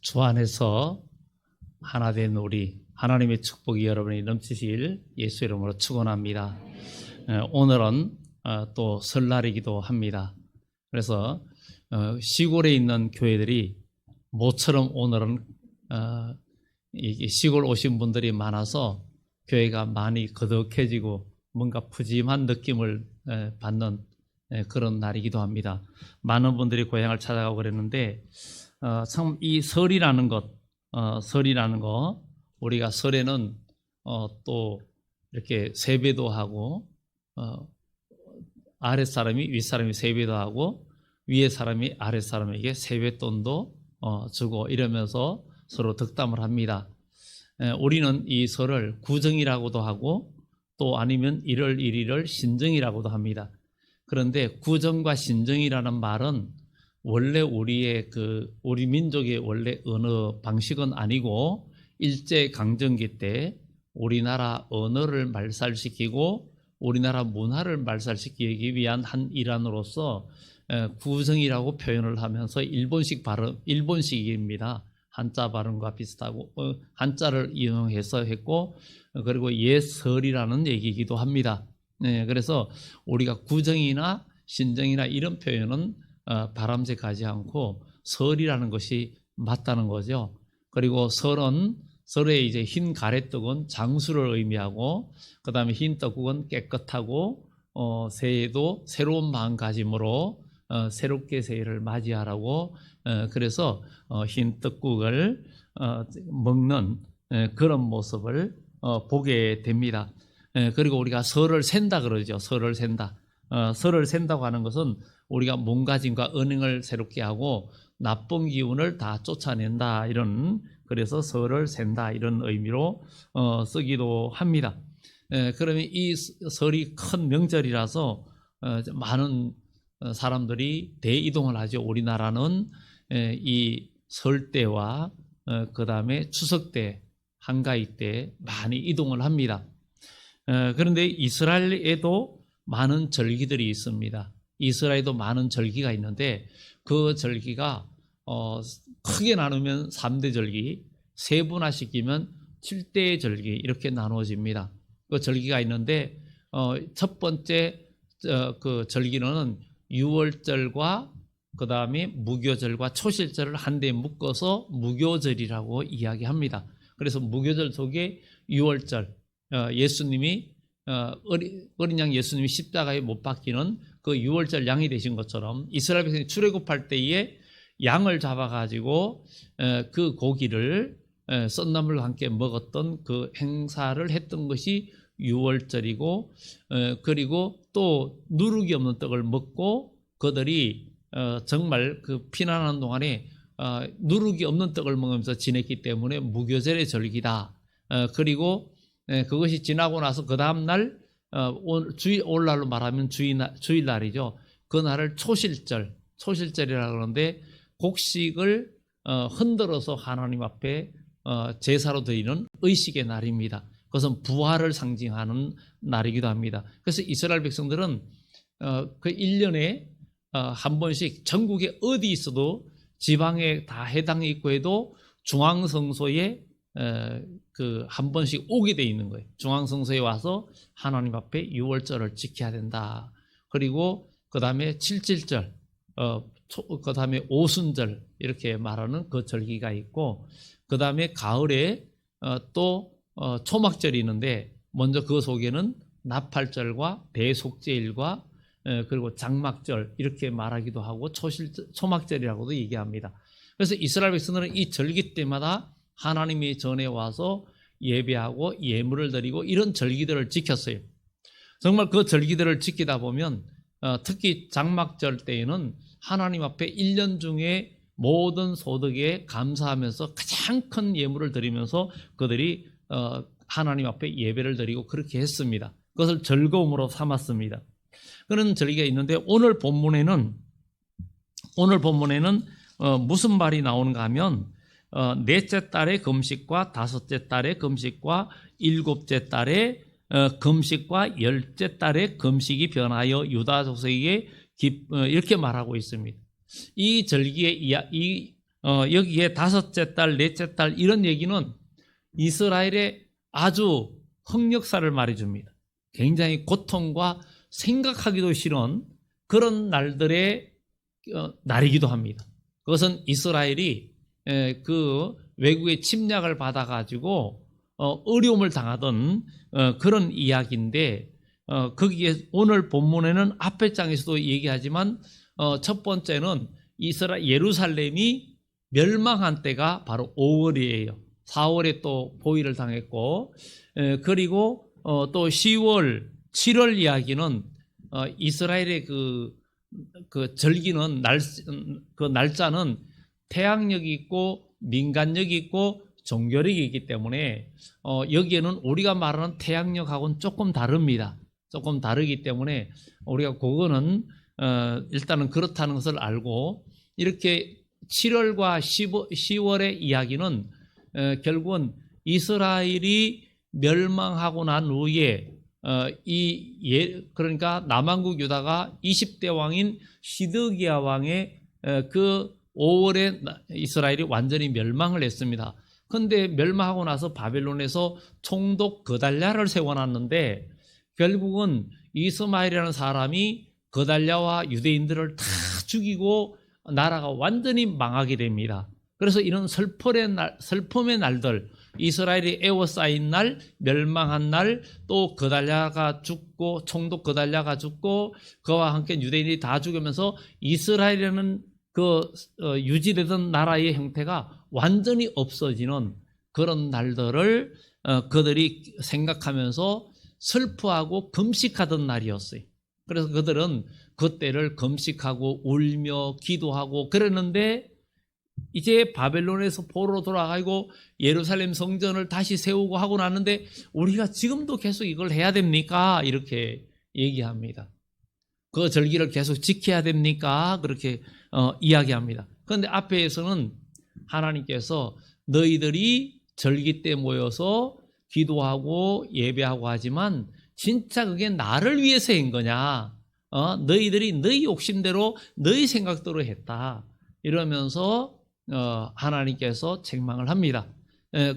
주 안에서 하나 된 우리 하나님의 축복이 여러분이 넘치실 예수 이름으로 축원합니다. 오늘은 또 설날이기도 합니다. 그래서 시골에 있는 교회들이 모처럼 오늘은 시골 오신 분들이 많아서 교회가 많이 거덕해지고 뭔가 푸짐한 느낌을 받는 그런 날이기도 합니다. 많은 분들이 고향을 찾아가고 그랬는데 참 이 설이라는 것, 우리가 설에는 또 이렇게 세배도 하고 아랫 사람이 윗 사람이 세배도 하고 위에 사람이 아랫 사람에게 세뱃돈도 주고 이러면서 서로 덕담을 합니다. 우리는 이 설을 구정이라고도 하고 또 아니면 1월 1일을 신정이라고도 합니다. 그런데 구정과 신정이라는 말은 원래 우리 민족의 원래 언어 방식은 아니고 일제강점기 때 우리나라 언어를 말살시키고 우리나라 문화를 말살시키기 위한 한 일환으로서 구정이라고 표현을 하면서 일본식입니다. 한자 발음과 비슷하고 한자를 이용해서 했고 그리고 예설이라는 얘기이기도 합니다. 그래서 우리가 구정이나 신정이나 이런 표현은 바람직하지 않고 설이라는 것이 맞다는 거죠. 그리고 설에 이제 흰 가래떡은 장수를 의미하고 그 다음에 흰 떡국은 깨끗하고 새해도 새로운 마음가짐으로 새롭게 새해를 맞이하라고 그래서 흰 떡국을 먹는 그런 모습을 보게 됩니다. 그리고 우리가 설을 샌다 그러죠. 설을 샌다. 설을 샌다고 하는 것은 우리가 몸가짐과 언행을 새롭게 하고 나쁜 기운을 다 쫓아낸다 그래서 설을 샌다 이런 의미로 쓰기도 합니다. 그러면 이 설이 큰 명절이라서 많은 사람들이 대이동을 하죠. 우리나라는 이 설 때와 그 다음에 추석 때 한가위 때 많이 이동을 합니다. 그런데 이스라엘에도 많은 절기들이 있습니다. 이스라엘에도 많은 절기가 있는데 그 절기가 크게 나누면 3대 절기, 세분화시키면 7대 절기 이렇게 나누어집니다. 그 절기가 있는데 첫 번째 그 절기는 유월절과 그 다음에 무교절과 초실절을 한데 묶어서 무교절이라고 이야기합니다. 그래서 무교절 속에 유월절, 예수님이 어린 양 예수님이 십자가에 못 박히는 그 유월절 양이 되신 것처럼 이스라엘 백성이 출애굽할 때에 양을 잡아가지고 그 고기를 썬나물과 함께 먹었던 그 행사를 했던 것이 유월절이고 그리고 또 누룩이 없는 떡을 먹고 그들이 정말 그 피난하는 동안에 누룩이 없는 떡을 먹으면서 지냈기 때문에 무교절의 절기다. 그리고 그것이 지나고 나서 그 다음날 오늘날로 말하면 주일날이죠. 그날을 초실절이라고 하는데 곡식을 흔들어서 하나님 앞에 제사로 드리는 의식의 날입니다. 그것은 부활을 상징하는 날이기도 합니다. 그래서 이스라엘 백성들은 그 1년에 한 번씩 전국에 어디 있어도 지방에 다 해당이 있고 해도 중앙성소에 그 한 번씩 오게 돼 있는 거예요. 중앙성소에 와서 하나님 앞에 유월절을 지켜야 된다. 그리고 그 다음에 칠칠절, 그 다음에 오순절 이렇게 말하는 그 절기가 있고 그 다음에 가을에 또 초막절이 있는데 먼저 그 속에는 나팔절과 대속제일과 그리고 장막절 이렇게 말하기도 하고 초막절이라고도 얘기합니다. 그래서 이스라엘 백성들은 이 절기 때마다 하나님이 전에 와서 예배하고 예물을 드리고 이런 절기들을 지켰어요. 정말 그 절기들을 지키다 보면 특히 장막절 때에는 하나님 앞에 1년 중에 모든 소득에 감사하면서 가장 큰 예물을 드리면서 그들이 하나님 앞에 예배를 드리고 그렇게 했습니다. 그것을 즐거움으로 삼았습니다. 그런 절기가 있는데 오늘 본문에는 무슨 말이 나오는가 하면 넷째 달의 금식과 다섯째 달의 금식과 일곱째 달의 금식과 열째 달의 금식이 변하여 유다 족속에게 이렇게 말하고 있습니다. 이 절기의 이 여기에 다섯째 달, 넷째 달 이런 얘기는 이스라엘의 아주 흑역사를 말해줍니다. 굉장히 고통과 생각하기도 싫은 그런 날들의 날이기도 합니다. 그것은 이스라엘이 그 외국의 침략을 받아가지고 어려움을 당하던 그런 이야기인데, 거기에 오늘 본문에는 앞에 장에서도 얘기하지만 첫 번째는 예루살렘이 멸망한 때가 바로 5월이에요. 4월에 또 포위를 당했고, 그리고 또 10월, 7월 이야기는 이스라엘의 그 절기는 그 날짜는 태양력이 있고 민간력이 있고 종교력이 있기 때문에 여기에는 우리가 말하는 태양력하고는 조금 다릅니다. 조금 다르기 때문에 우리가 그거는 일단은 그렇다는 것을 알고, 이렇게 7월과 10월의 이야기는 결국은 이스라엘이 멸망하고 난 후에 그러니까 남한국 유다가 20대 왕인 시드기야 왕의 그 5월에 이스라엘이 완전히 멸망을 했습니다. 그런데 멸망하고 나서 바벨론에서 총독 그달랴를 세워놨는데, 결국은 이스마엘이라는 사람이 그달랴와 유대인들을 다 죽이고 나라가 완전히 망하게 됩니다. 그래서 이런 슬픔의 날들, 이스라엘이 에워싸인 날, 멸망한 날, 또 그달랴가 죽고 총독 그달랴가 죽고 그와 함께 유대인이 다 죽으면서 이스라엘이라는 유지되던 나라의 형태가 완전히 없어지는 그런 날들을 그들이 생각하면서 슬퍼하고 금식하던 날이었어요. 그래서 그들은 그때를 금식하고 울며 기도하고 그랬는데, 이제 바벨론에서 포로로 돌아가고 예루살렘 성전을 다시 세우고 하고 나는데 우리가 지금도 계속 이걸 해야 됩니까? 이렇게 얘기합니다. 그 절기를 계속 지켜야 됩니까? 그렇게 이야기합니다. 그런데 앞에서는 하나님께서 너희들이 절기 때 모여서 기도하고 예배하고 하지만 진짜 그게 나를 위해서 한 거냐? 너희들이 너희 욕심대로 너희 생각대로 했다. 이러면서 하나님께서 책망을 합니다.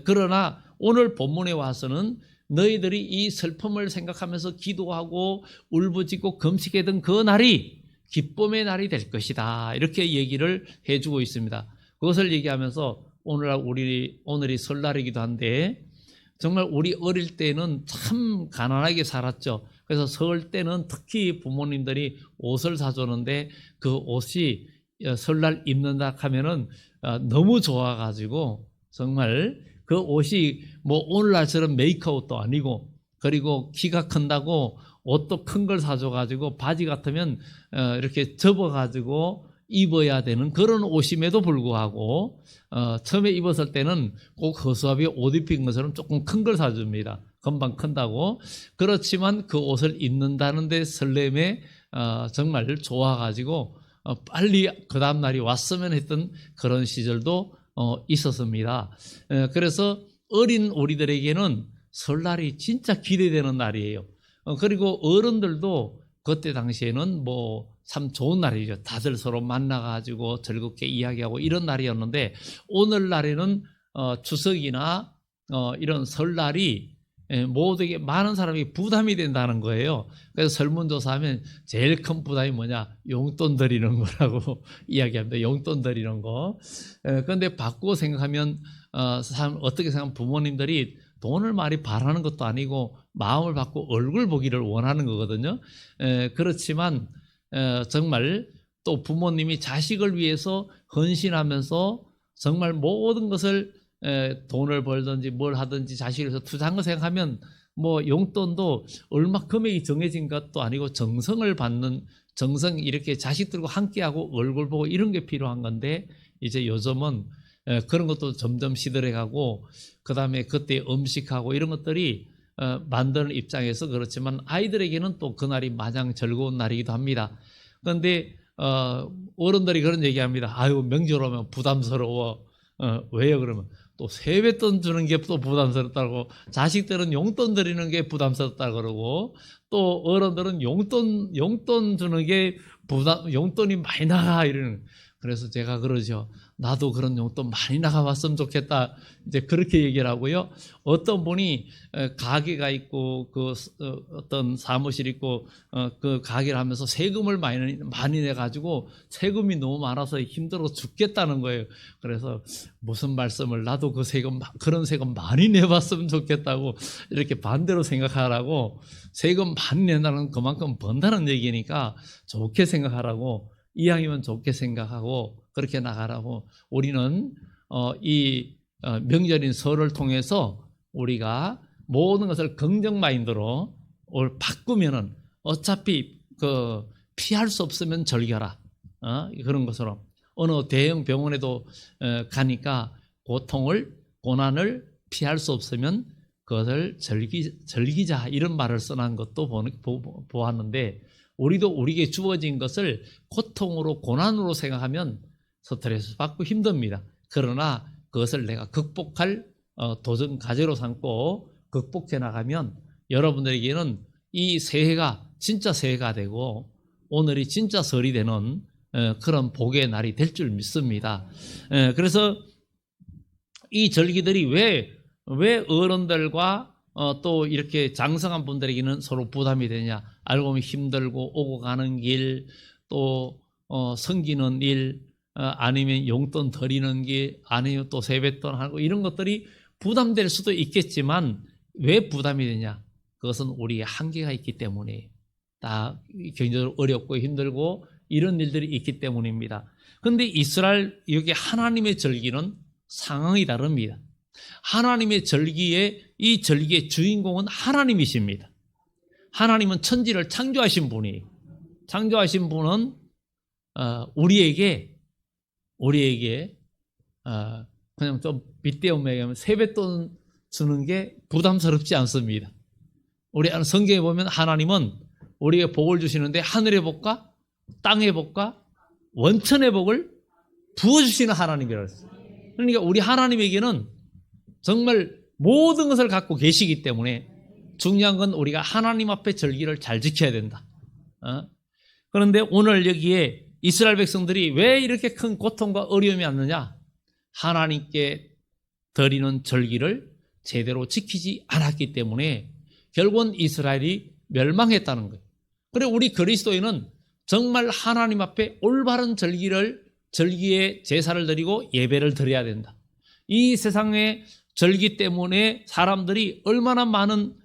그러나 오늘 본문에 와서는 너희들이 이 슬픔을 생각하면서 기도하고 울부짖고 금식했던 그 날이 기쁨의 날이 될 것이다. 이렇게 얘기를 해주고 있습니다. 그것을 얘기하면서 오늘이 설날이기도 한데, 정말 우리 어릴 때는 참 가난하게 살았죠. 그래서 설 때는 특히 부모님들이 옷을 사주는데 그 옷이 설날 입는다 하면은 너무 좋아가지고 정말 그 옷이 뭐 오늘날처럼 메이크업도 아니고, 그리고 키가 큰다고 옷도 큰 걸 사줘가지고 바지 같으면 이렇게 접어가지고 입어야 되는 그런 옷임에도 불구하고 처음에 입었을 때는 꼭 허수아비 옷 입힌 것처럼 조금 큰 걸 사줍니다. 금방 큰다고. 그렇지만 그 옷을 입는다는 데 설렘에 정말 좋아가지고 빨리 그 다음 날이 왔으면 했던 그런 시절도 있었습니다. 그래서 어린 우리들에게는 설날이 진짜 기대되는 날이에요. 그리고 어른들도 그때 당시에는 뭐 참 좋은 날이죠. 다들 서로 만나가지고 즐겁게 이야기하고 이런 날이었는데, 오늘날에는 추석이나 이런 설날이 모두에게 많은 사람이 부담이 된다는 거예요. 그래서 설문조사하면 제일 큰 부담이 뭐냐? 용돈 드리는 거라고 이야기합니다. 용돈 드리는 거. 그런데 바꾸고 생각하면 어떻게 생각하면 부모님들이 돈을 많이 바라는 것도 아니고 마음을 받고 얼굴 보기를 원하는 거거든요. 그렇지만 정말 또 부모님이 자식을 위해서 헌신하면서 정말 모든 것을 돈을 벌든지 뭘 하든지 자식을 위해서 투자한 거 생각하면 뭐 용돈도 얼마 금액이 정해진 것도 아니고 정성을 받는, 정성 이렇게 자식들과 함께하고 얼굴 보고 이런 게 필요한 건데, 이제 요즘은 그런 것도 점점 시들해가고, 그 다음에 그때 음식하고 이런 것들이 만드는 입장에서 그렇지만 아이들에게는 또 그날이 마냥 즐거운 날이기도 합니다. 그런데 어른들이 그런 얘기합니다. 아유, 명절 오면 부담스러워. 왜요? 그러면 또 세뱃돈 주는 게 또 부담스럽다고, 자식들은 용돈 드리는 게 부담스럽다 그러고, 또 어른들은 용돈 주는 게 용돈이 많이 나가 이러는. 그래서 제가 그러죠. 나도 그런 용돈 많이 나가봤으면 좋겠다. 이제 그렇게 얘기를 하고요. 어떤 분이 가게가 있고 어떤 사무실 있고 그 가게를 하면서 세금을 많이 내가지고 세금이 너무 많아서 힘들어 죽겠다는 거예요. 그래서 무슨 말씀을, 나도 그런 세금 많이 내봤으면 좋겠다고 이렇게 반대로 생각하라고, 세금 많이 낸다는 그만큼 번다는 얘기니까 좋게 생각하라고, 이왕이면 좋게 생각하고 그렇게 나가라고. 우리는 이 명절인 설을 통해서 우리가 모든 것을 긍정 마인드로 바꾸면은 어차피 피할 수 없으면 즐겨라. 그런 것처럼 어느 대형 병원에도 가니까 고난을 피할 수 없으면 그것을 즐기자, 이런 말을 써놓은 것도 보았는데, 우리도 우리에게 주어진 것을 고통으로, 고난으로 생각하면 스트레스 받고 힘듭니다. 그러나 그것을 내가 극복할 도전 과제로 삼고 극복해 나가면 여러분들에게는 이 새해가 진짜 새해가 되고 오늘이 진짜 설이 되는 그런 복의 날이 될 줄 믿습니다. 그래서 이 절기들이 왜 어른들과 또 이렇게 장성한 분들에게는 서로 부담이 되냐? 알고 보면 힘들고 오고 가는 길, 또 섬기는 일, 아니면 용돈 드리는 길, 아니면 또 세뱃돈 하고 이런 것들이 부담될 수도 있겠지만, 왜 부담이 되냐? 그것은 우리의 한계가 있기 때문에, 다 경제적으로 어렵고 힘들고 이런 일들이 있기 때문입니다. 그런데 이스라엘, 여기 하나님의 절기는 상황이 다릅니다. 하나님의 이 절기의 주인공은 하나님이십니다. 하나님은 천지를 창조하신 분이, 창조하신 분은 우리에게 그냥 좀 빗대어 얘기하면 세뱃돈 주는 게 부담스럽지 않습니다. 우리 성경에 보면 하나님은 우리에게 복을 주시는데 하늘의 복과 땅의 복과 원천의 복을 부어주시는 하나님이라고 했어요. 그러니까 우리 하나님에게는 정말 모든 것을 갖고 계시기 때문에 중요한 건 우리가 하나님 앞에 절기를 잘 지켜야 된다. 그런데 오늘 여기에 이스라엘 백성들이 왜 이렇게 큰 고통과 어려움이 왔느냐? 하나님께 드리는 절기를 제대로 지키지 않았기 때문에 결국은 이스라엘이 멸망했다는 거예요. 그리고 우리 그리스도인은 정말 하나님 앞에 올바른 절기에 제사를 드리고 예배를 드려야 된다. 이 세상의 절기 때문에 사람들이 얼마나 많은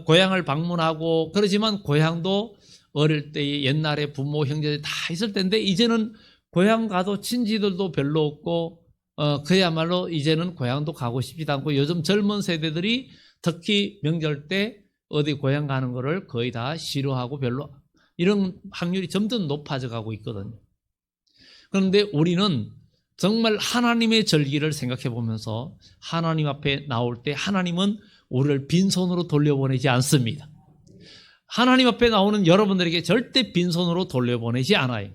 고향을 방문하고, 그러지만 고향도 어릴 때 옛날에 부모 형제들이 다 있을 텐데 이제는 고향 가도 친지들도 별로 없고 그야말로 이제는 고향도 가고 싶지도 않고, 요즘 젊은 세대들이 특히 명절 때 어디 고향 가는 거를 거의 다 싫어하고 별로, 이런 확률이 점점 높아져 가고 있거든요. 그런데 우리는 정말 하나님의 절기를 생각해 보면서 하나님 앞에 나올 때 하나님은 우리를 빈손으로 돌려보내지 않습니다. 하나님 앞에 나오는 여러분들에게 절대 빈손으로 돌려보내지 않아요.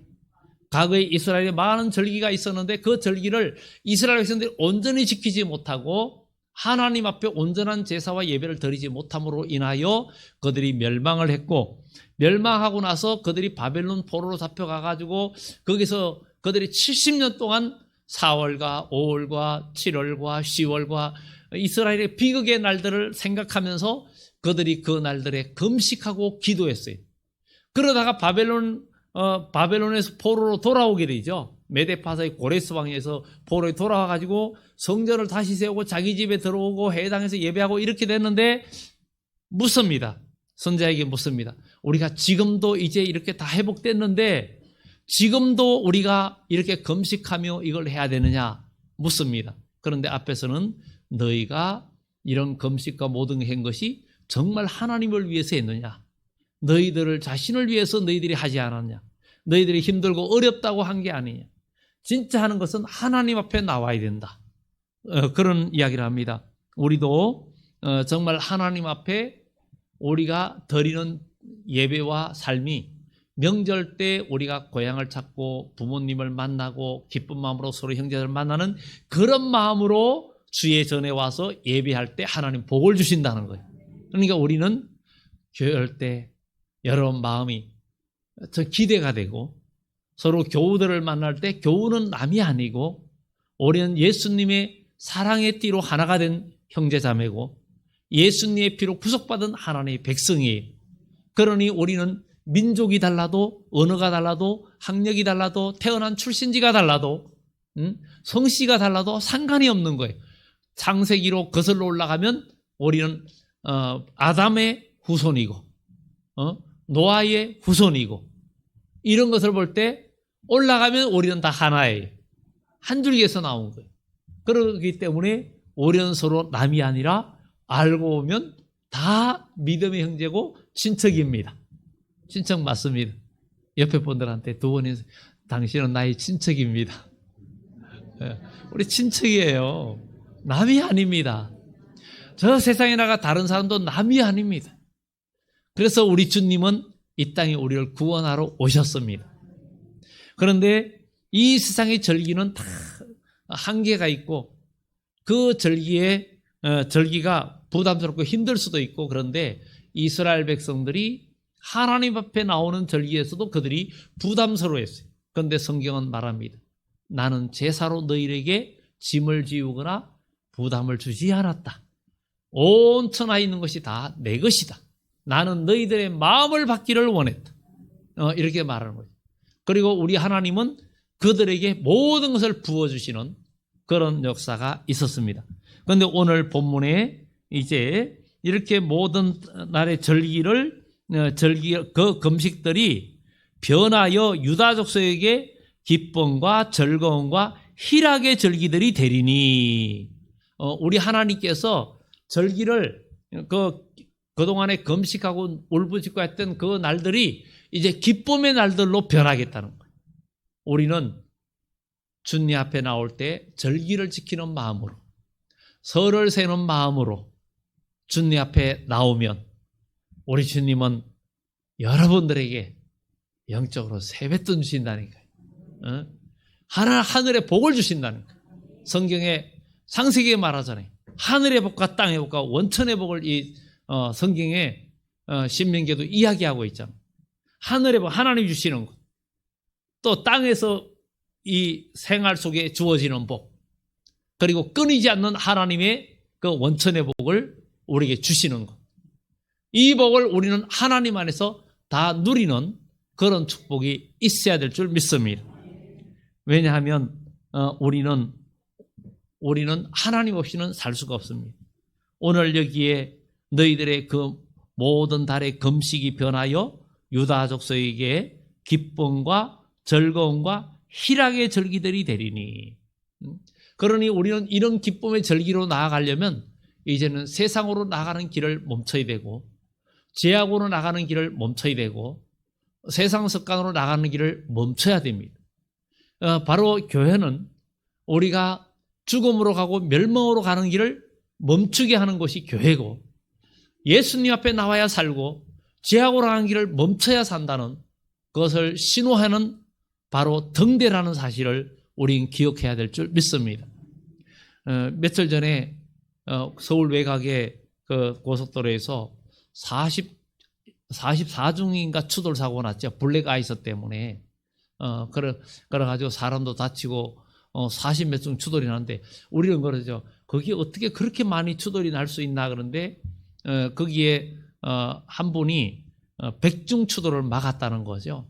과거에 이스라엘에 많은 절기가 있었는데 그 절기를 이스라엘 백성들이 온전히 지키지 못하고 하나님 앞에 온전한 제사와 예배를 드리지 못함으로 인하여 그들이 멸망을 했고, 멸망하고 나서 그들이 바벨론 포로로 잡혀가가지고 거기서 그들이 70년 동안 4월과 5월과 7월과 10월과 이스라엘의 비극의 날들을 생각하면서 그들이 그 날들에 금식하고 기도했어요. 그러다가 바벨론에서 포로로 돌아오게 되죠. 메데파사의 고레스 왕에서 포로에 돌아와가지고 성전을 다시 세우고 자기 집에 들어오고 회당에서 예배하고 이렇게 됐는데 묻습니다. 선자에게 묻습니다. 우리가 지금도 이제 이렇게 다 회복됐는데 지금도 우리가 이렇게 금식하며 이걸 해야 되느냐 묻습니다. 그런데 앞에서는 너희가 이런 금식과 모든 걸 한 것이 정말 하나님을 위해서 했느냐? 너희들을 자신을 위해서 너희들이 하지 않았냐? 너희들이 힘들고 어렵다고 한 게 아니냐? 진짜 하는 것은 하나님 앞에 나와야 된다. 그런 이야기를 합니다. 우리도 정말 하나님 앞에 우리가 드리는 예배와 삶이, 명절 때 우리가 고향을 찾고 부모님을 만나고 기쁜 마음으로 서로 형제들을 만나는 그런 마음으로 주의 전에 와서 예배할 때 하나님 복을 주신다는 거예요. 그러니까 우리는 교회할 때 여러분 마음이 더 기대가 되고 서로 교우들을 만날 때 교우는 남이 아니고 우리는 예수님의 사랑의 띠로 하나가 된 형제자매고 예수님의 피로 구속받은 하나님의 백성이에요. 그러니 우리는 민족이 달라도 언어가 달라도 학력이 달라도 태어난 출신지가 달라도 성씨가 달라도 상관이 없는 거예요. 창세기로 거슬러 올라가면 우리는 아담의 후손이고 노아의 후손이고 이런 것을 볼 때 올라가면 우리는 다 하나예요. 한 줄기에서 나온 거예요. 그렇기 때문에 우리는 서로 남이 아니라 알고 보면 다 믿음의 형제고 친척입니다. 친척 맞습니다. 옆에 분들한테 두 분이 당신은 나의 친척입니다. 우리 친척이에요. 남이 아닙니다. 저 세상에 나가 다른 사람도 남이 아닙니다. 그래서 우리 주님은 이 땅에 우리를 구원하러 오셨습니다. 그런데 이 세상의 절기는 다 한계가 있고 그 절기가 부담스럽고 힘들 수도 있고 그런데 이스라엘 백성들이 하나님 앞에 나오는 절기에서도 그들이 부담스러워했어요. 그런데 성경은 말합니다. 나는 제사로 너희에게 짐을 지우거나 부담을 주지 않았다. 온 천하에 있는 것이 다 내 것이다. 나는 너희들의 마음을 받기를 원했다. 이렇게 말하는 거죠. 그리고 우리 하나님은 그들에게 모든 것을 부어주시는 그런 역사가 있었습니다. 그런데 오늘 본문에 이제 이렇게 모든 날의 그 금식들이 변하여 유다 족속에게 기쁨과 즐거움과 희락의 절기들이 되리니 우리 하나님께서 절기를 그동안에 금식하고 울부짖고 했던 그 날들이 이제 기쁨의 날들로 변하겠다는 거예요. 우리는 주님 앞에 나올 때 절기를 지키는 마음으로 설을 세는 마음으로 주님 앞에 나오면 우리 주님은 여러분들에게 영적으로 세뱃돈 주신다니까요. 하늘의 복을 주신다는 거예요. 성경에 창세기에 말하잖아요. 하늘의 복과 땅의 복과 원천의 복을 이 성경에 신명기에도 이야기하고 있잖아요. 하늘의 복 하나님이 주시는 것, 또 땅에서 이 생활 속에 주어지는 복, 그리고 끊이지 않는 하나님의 그 원천의 복을 우리에게 주시는 것, 이 복을 우리는 하나님 안에서 다 누리는 그런 축복이 있어야 될 줄 믿습니다. 왜냐하면 우리는 하나님 없이는 살 수가 없습니다. 오늘 여기에 너희들의 그 모든 달의 금식이 변하여 유다 족속에게 기쁨과 즐거움과 희락의 절기들이 되리니. 그러니 우리는 이런 기쁨의 절기로 나아가려면 이제는 세상으로 나가는 길을 멈춰야 되고 죄악으로 나가는 길을 멈춰야 되고 세상 습관으로 나가는 길을 멈춰야 됩니다. 바로 교회는 우리가 죽음으로 가고 멸망으로 가는 길을 멈추게 하는 것이 교회고 예수님 앞에 나와야 살고 죄악으로 가는 길을 멈춰야 산다는 그것을 신호하는 바로 등대라는 사실을 우리는 기억해야 될 줄 믿습니다. 며칠 전에 서울 외곽의 그 고속도로에서 44중인가 추돌 사고가 났죠. 블랙 아이스 때문에. 그래가지고 사람도 다치고 40몇 중 추돌이 나는데 우리는 그러죠. 거기에 어떻게 그렇게 많이 추돌이 날 수 있나 그런데 거기에 한 분이 100중 추돌을 막았다는 거죠.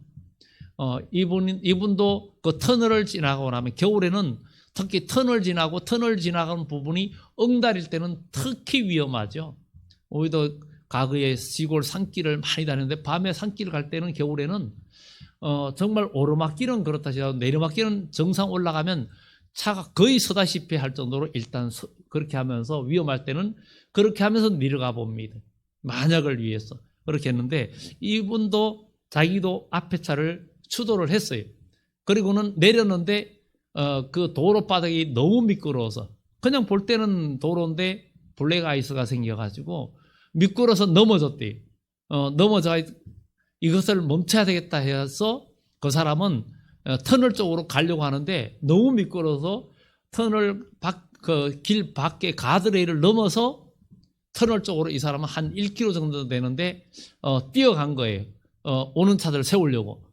이분도 그 터널을 지나가고 나면 겨울에는 특히 터널 지나가는 부분이 엉달릴 때는 특히 위험하죠. 우리도 과거에 시골 산길을 많이 다녔는데 밤에 산길을 갈 때는 겨울에는 정말 오르막길은 그렇다 치더라도 내리막길은 정상 올라가면 차가 거의 서다시피 할 정도로 일단 그렇게 하면서 위험할 때는 그렇게 하면서 내려가 봅니다. 만약을 위해서 그렇게 했는데 이분도 자기도 앞에 차를 추돌을 했어요. 그리고는 내렸는데 그 도로 바닥이 너무 미끄러워서 그냥 볼 때는 도로인데 블랙 아이스가 생겨가지고 미끄러워서 넘어졌대요. 넘어져 이것을 멈춰야 되겠다 해서 그 사람은 터널 쪽으로 가려고 하는데 너무 미끄러워서 터널 길 밖에 가드레일을 넘어서 터널 쪽으로 이 사람은 한 1km 정도 되는데 뛰어간 거예요. 오는 차들을 세우려고.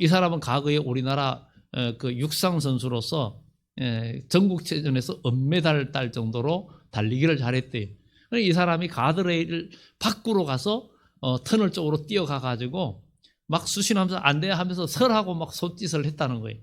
이 사람은 과거에 우리나라 그 육상 선수로서 전국체전에서 은메달 딸 정도로 달리기를 잘했대요. 이 사람이 가드레일을 밖으로 가서 터널 쪽으로 뛰어가 가지고 막 수신하면서 안 돼 하면서 설하고 막 손짓을 했다는 거예요.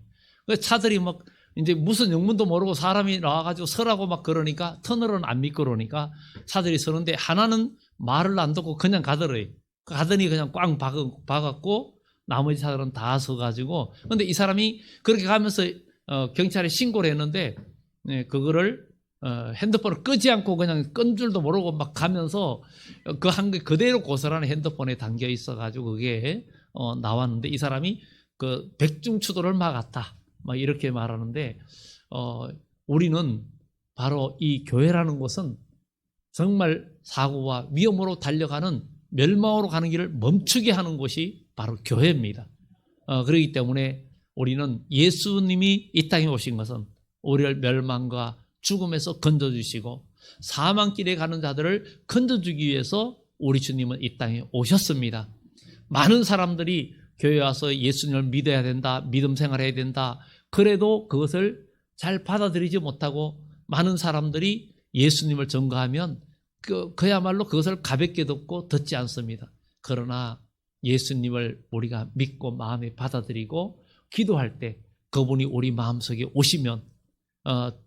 그래서 차들이 막 이제 무슨 영문도 모르고 사람이 나와가지고 설하고 막 그러니까 터널은 안 미끄러우니까 차들이 서는데 하나는 말을 안 듣고 그냥 가더래요. 가더니 그냥 꽝 박았고 나머지 차들은 다 서가지고 근데 이 사람이 그렇게 가면서 경찰에 신고를 했는데 그거를 핸드폰을 끄지 않고 그냥 끈 줄도 모르고 막 가면서 그 한 게 그대로 고스란히 핸드폰에 담겨 있어가지고 그게 나왔는데 이 사람이 그 백중추도를 막았다. 막 이렇게 말하는데 우리는 바로 이 교회라는 곳은 정말 사고와 위험으로 달려가는 멸망으로 가는 길을 멈추게 하는 곳이 바로 교회입니다. 그렇기 때문에 우리는 예수님이 이 땅에 오신 것은 우리를 멸망과 죽음에서 건져주시고 사망길에 가는 자들을 건져주기 위해서 우리 주님은 이 땅에 오셨습니다. 많은 사람들이 교회 와서 예수님을 믿어야 된다, 믿음 생활해야 된다. 그래도 그것을 잘 받아들이지 못하고 많은 사람들이 예수님을 전가하면 그야말로 그것을 가볍게 듣고 듣지 않습니다. 그러나 예수님을 우리가 믿고 마음에 받아들이고 기도할 때 그분이 우리 마음속에 오시면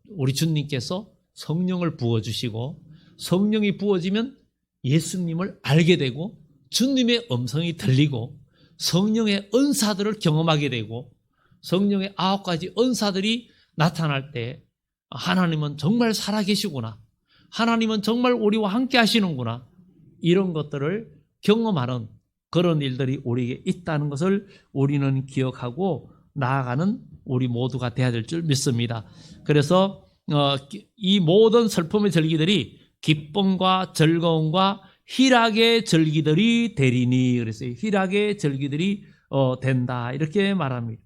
우리 주님께서 성령을 부어주시고 성령이 부어지면 예수님을 알게 되고 주님의 음성이 들리고 성령의 은사들을 경험하게 되고 성령의 9가지 은사들이 나타날 때 하나님은 정말 살아계시구나. 하나님은 정말 우리와 함께 하시는구나. 이런 것들을 경험하는 그런 일들이 우리에게 있다는 것을 우리는 기억하고 나아가는 우리 모두가 되어야 될 줄 믿습니다. 그래서 이 모든 슬픔의 절기들이 기쁨과 즐거움과 희락의 절기들이 되리니 그랬어요. 희락의 절기들이 된다 이렇게 말합니다.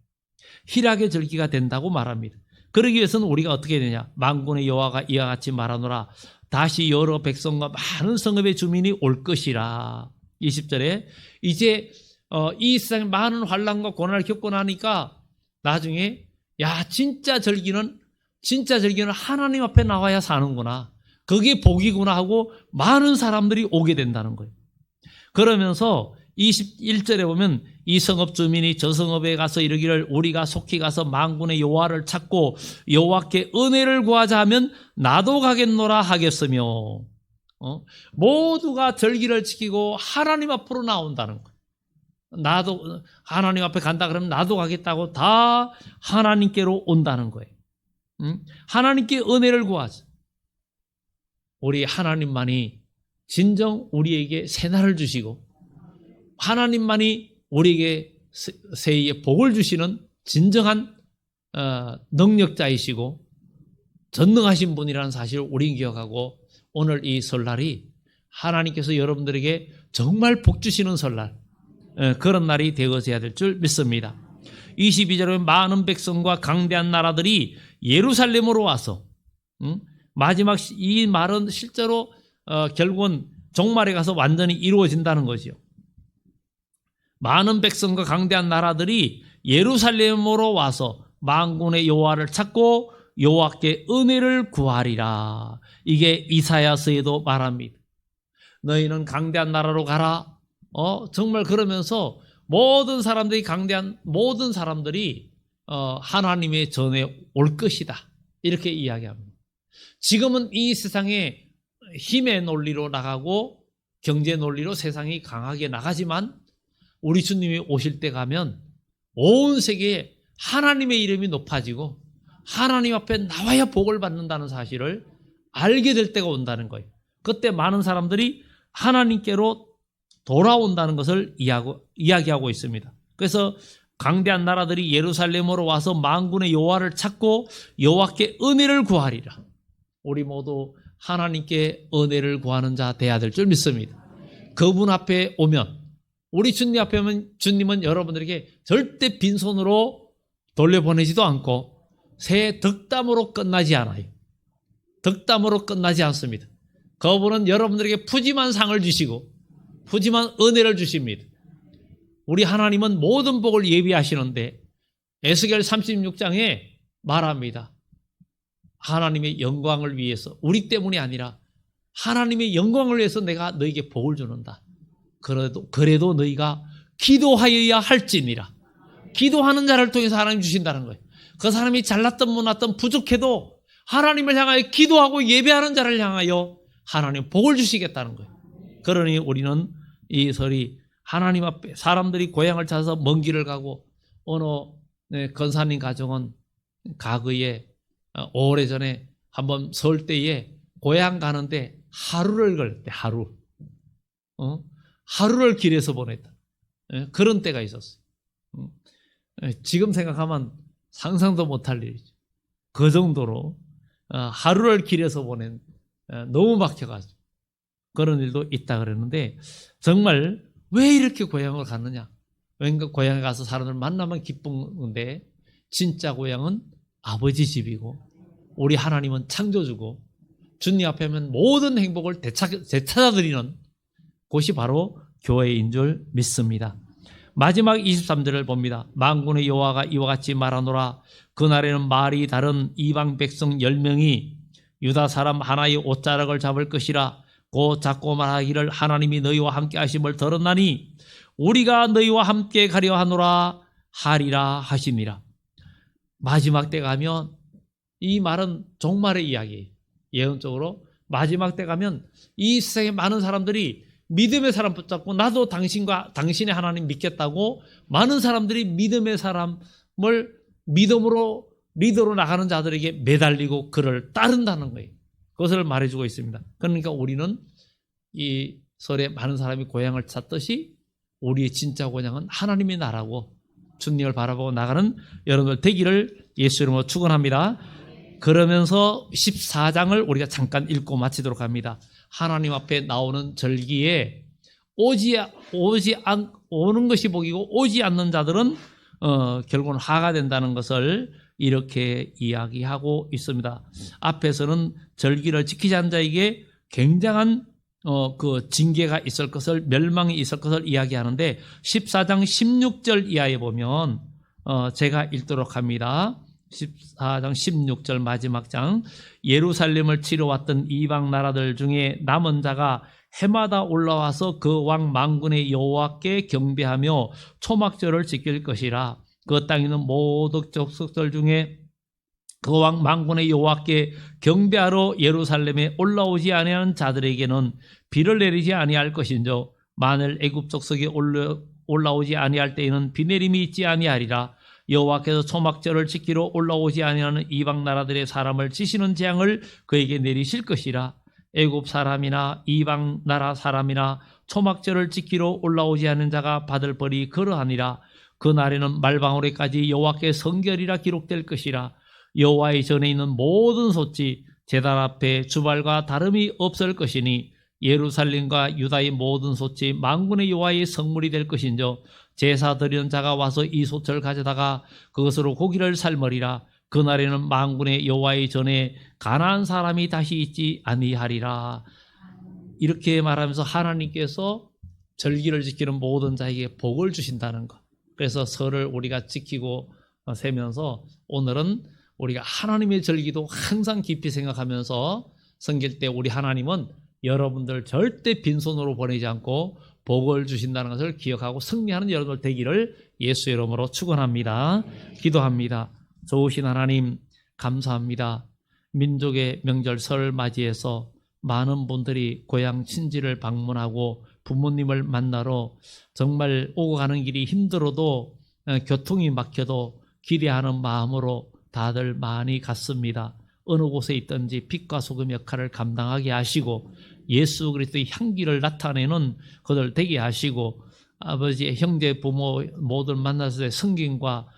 희락의 절기가 된다고 말합니다. 그러기 위해서는 우리가 어떻게 해야 되냐. 만군의 여호와가 이와 같이 말하노라. 다시 여러 백성과 많은 성읍의 주민이 올 것이라. 20절에 이제 이 세상에 많은 환난과 고난을 겪고 나니까 나중에 야 진짜 절기는 하나님 앞에 나와야 사는구나. 그게 복이구나 하고 많은 사람들이 오게 된다는 거예요. 그러면서 21절에 보면 이 성읍 주민이 저 성읍에 가서 이르기를 우리가 속히 가서 만군의 여호와를 찾고 여호와께 은혜를 구하자 하면 나도 가겠노라 하겠으며 모두가 절기를 지키고 하나님 앞으로 나온다는 거예요. 나도 하나님 앞에 간다 그러면 나도 가겠다고 다 하나님께로 온다는 거예요. 하나님께 은혜를 구하자. 우리 하나님만이 진정 우리에게 새날을 주시고 하나님만이 우리에게 새해의 복을 주시는 진정한 능력자이시고 전능하신 분이라는 사실을 우리는 기억하고 오늘 이 설날이 하나님께서 여러분들에게 정말 복 주시는 설날 그런 날이 되어져야 될 줄 믿습니다. 22절에 많은 백성과 강대한 나라들이 예루살렘으로 와서 마지막 이 말은 실제로 결국은 종말에 가서 완전히 이루어진다는 거죠. 많은 백성과 강대한 나라들이 예루살렘으로 와서 만군의 여호와를 찾고 여호와께 은혜를 구하리라. 이게 이사야서에도 말합니다. 너희는 강대한 나라로 가라. 정말 그러면서 모든 사람들이 강대한 모든 사람들이 하나님의 전에 올 것이다. 이렇게 이야기합니다. 지금은 이 세상에 힘의 논리로 나가고 경제 논리로 세상이 강하게 나가지만 우리 주님이 오실 때 가면 온 세계에 하나님의 이름이 높아지고 하나님 앞에 나와야 복을 받는다는 사실을 알게 될 때가 온다는 거예요. 그때 많은 사람들이 하나님께로 돌아온다는 것을 이야기하고 있습니다. 그래서 강대한 나라들이 예루살렘으로 와서 만군의 여호와를 찾고 여호와께 은혜를 구하리라. 우리 모두 하나님께 은혜를 구하는 자 되어야 될 줄 믿습니다. 그분 앞에 오면 우리 주님 앞에 오면 주님은 여러분들에게 절대 빈손으로 돌려보내지도 않고 새 덕담으로 끝나지 않아요. 덕담으로 끝나지 않습니다. 그분은 여러분들에게 푸짐한 상을 주시고 푸짐한 은혜를 주십니다. 우리 하나님은 모든 복을 예비하시는데 에스겔 36장에 말합니다. 하나님의 영광을 위해서, 우리 때문이 아니라 하나님의 영광을 위해서 내가 너에게 복을 주는다. 그래도 너희가 기도하여야 할지니라. 기도하는 자를 통해서 하나님 주신다는 거예요. 그 사람이 잘났든 못났든 부족해도 하나님을 향하여 기도하고 예배하는 자를 향하여 하나님 복을 주시겠다는 거예요. 그러니 우리는 이 설이 하나님 앞에, 사람들이 고향을 찾아서 먼 길을 가고, 어느 권사님 가정은 과거에 오래전에 한번 설 때에 고향 가는데 하루를 걸때 하루를 길에서 보냈다. 그런 때가 있었어요. 지금 생각하면 상상도 못할 일이죠. 그 정도로 하루를 길에서 보낸, 너무 막혀가지고 그런 일도 있다 그랬는데, 정말 왜 이렇게 고향을 갔느냐? 왠가 고향에 가서 사람들 만나면 기쁜데 진짜 고향은 아버지 집이고 우리 하나님은 창조주고 주님 앞에 하면 모든 행복을 되찾아드리는 곳이 바로 교회인 줄 믿습니다. 마지막 23절을 봅니다. 만군의 여호와가 이와 같이 말하노라. 그날에는 말이 다른 이방 백성 10명이 유다 사람 하나의 옷자락을 잡을 것이라. 곧 잡고 말하기를 하나님이 너희와 함께 하심을 들었나니 우리가 너희와 함께 가려 하리라 하시니라. 마지막 때 가면, 이 말은 종말의 이야기예요. 예언적으로 마지막 때 가면 이 세상에 많은 사람들이 믿음의 사람 붙잡고, 나도 당신의 하나님 믿겠다고 많은 사람들이 믿음의 사람을 믿음으로 리더로 나가는 자들에게 매달리고 그를 따른다는 거예요. 그것을 말해주고 있습니다. 그러니까 우리는 이 설에 많은 사람이 고향을 찾듯이 우리의 진짜 고향은 하나님의 나라고 주님을 바라보고 나가는 여러분들 되기를 예수 이름으로 축원합니다. 그러면서 14장을 우리가 잠깐 읽고 마치도록 합니다. 하나님 앞에 나오는 절기에 오는 것이 복이고 오지 않는 자들은 결국은 하가 된다는 것을 이렇게 이야기하고 있습니다. 앞에서는 절기를 지키지 않은 자에게 굉장한 그 징계가 있을 것을, 멸망이 있을 것을 이야기하는데, 14장 16절 이하에 보면 제가 읽도록 합니다. 14장 16절 마지막 장. 예루살렘을 치러왔던 이방 나라들 중에 남은 자가 해마다 올라와서 그 왕 만군의 여호와께 경배하며 초막절을 지킬 것이라. 그 땅에 있는 모든 족속들 중에 그 왕 만군의 여호와께 경배하러 예루살렘에 올라오지 아니하는 자들에게는 비를 내리지 아니할 것인저, 만일 애굽 족속에 올라오지 아니할 때에는 비 내림이 있지 아니하리라. 여호와께서 초막절을 지키러 올라오지 아니하는 이방 나라들의 사람을 치시는 재앙을 그에게 내리실 것이라. 애굽 사람이나 이방 나라 사람이나 초막절을 지키러 올라오지 않은 자가 받을 벌이 그러하니라. 그 날에는 말방울에까지 여호와께 성결이라 기록될 것이라. 여호와의 전에 있는 모든 솥이 제단 앞에 주발과 다름이 없을 것이니 예루살렘과 유다의 모든 솥이 만군의 여호와의 성물이 될 것인저, 제사 드리는 자가 와서 이 솥을 가져다가 그것으로 고기를 삶으리라. 그날에는 만군의 여호와의 전에 가난한 사람이 다시 있지 아니하리라. 이렇게 말하면서 하나님께서 절기를 지키는 모든 자에게 복을 주신다는 것. 그래서 설을 우리가 지키고 세면서 오늘은 우리가 하나님의 절기도 항상 깊이 생각하면서 섬길 때 우리 하나님은 여러분들 절대 빈손으로 보내지 않고 복을 주신다는 것을 기억하고 승리하는 여러분들 되기를 예수 이름으로 축원합니다. 기도합니다. 좋으신 하나님 감사합니다. 민족의 명절 설을 맞이해서 많은 분들이 고향 친지를 방문하고 부모님을 만나러 정말 오고 가는 길이 힘들어도 교통이 막혀도 기대하는 마음으로 다들 많이 갔습니다. 어느 곳에 있든지 빛과 소금 역할을 감당하게 하시고 예수 그리스도의 향기를 나타내는 그들 되게 하시고, 아버지 형제 부모 모두 만났을 때 성경과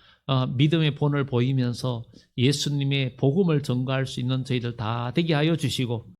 믿음의 본을 보이면서 예수님의 복음을 전가할 수 있는 저희들 다 되게 하여 주시고,